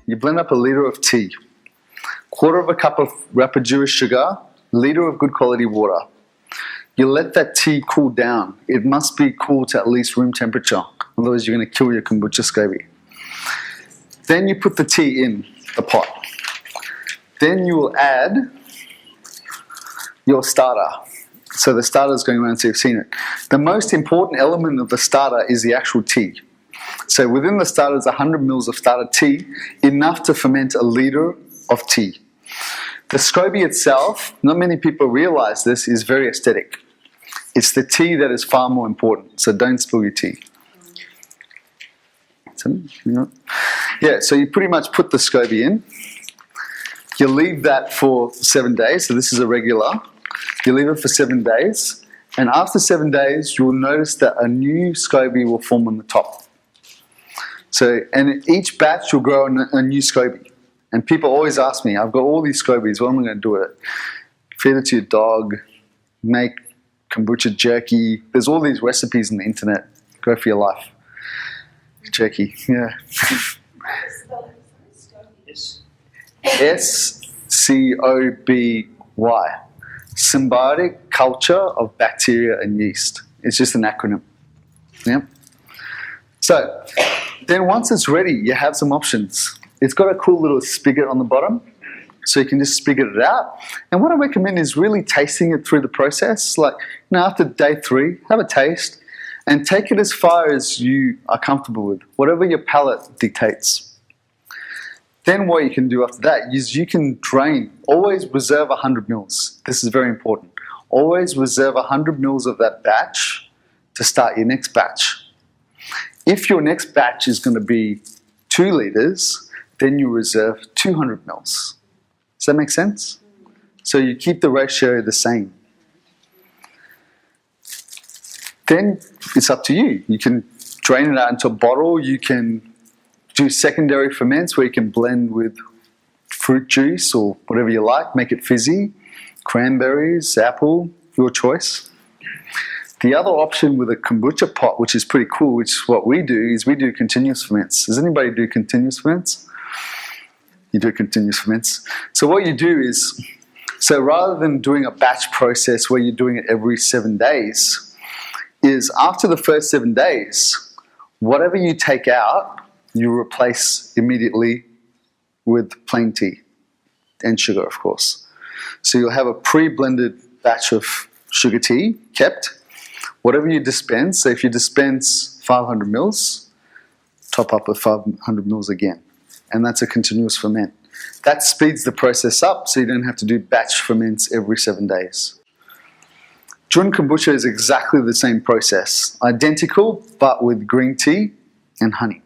you blend up a litre of tea, quarter of a cup of rapadura sugar, litre of good quality water. You let that tea cool down. It must be cool to at least room temperature, otherwise you're going to kill your kombucha Scoby. Then you put the tea in the pot. Then you will add your starter. So the starter is going around, so you've seen it. The most important element of the starter is the actual tea. So within the starter is 100 ml of starter tea, enough to ferment a litre of tea. The Scoby itself, not many people realize this, is very aesthetic. It's the tea that is far more important, so don't spill your tea. Yeah, so you pretty much put the Scoby in. You leave that for 7 days, so this is a regular. You leave it for 7 days, and after 7 days, you'll notice that a new Scoby will form on the top. So, and each batch will grow a new Scoby. And people always ask me, I've got all these Scobies, what am I going to do with it? Feed it to your dog, make kombucha jerky. There's all these recipes on the internet. Go for your life. Jerky, yeah. S-C-O-B-Y. Symbiotic culture of bacteria and yeast. It's just an acronym. Yeah. So, then once it's ready, you have some options. It's got a cool little spigot on the bottom, so you can just spigot it out. And what I recommend is really tasting it through the process. Like, after day 3, have a taste and take it as far as you are comfortable with, whatever your palate dictates. Then what you can do after that is you can drain. Always reserve 100 mils. This is very important. Always reserve 100 mils of that batch to start your next batch. If your next batch is going to be 2 litres, then you reserve 200 mils. Does that make sense? So you keep the ratio the same. Then it's up to you. You can drain it out into a bottle. You can do secondary ferments where you can blend with fruit juice or whatever you like, make it fizzy, cranberries, apple, your choice. The other option with a kombucha pot, which is pretty cool, which is what we do, is we do continuous ferments. Does anybody do continuous ferments? You do continuous ferments. So what you do is, so rather than doing a batch process where you're doing it every 7 days, is after the first 7 days, whatever you take out, you replace immediately with plain tea and sugar, of course. So you'll have a pre-blended batch of sugar tea kept. Whatever you dispense, so if you dispense 500 mils, top up with 500 mils again. And that's a continuous ferment. That speeds the process up so you don't have to do batch ferments every 7 days. Jun kombucha is exactly the same process. Identical, but with green tea and honey.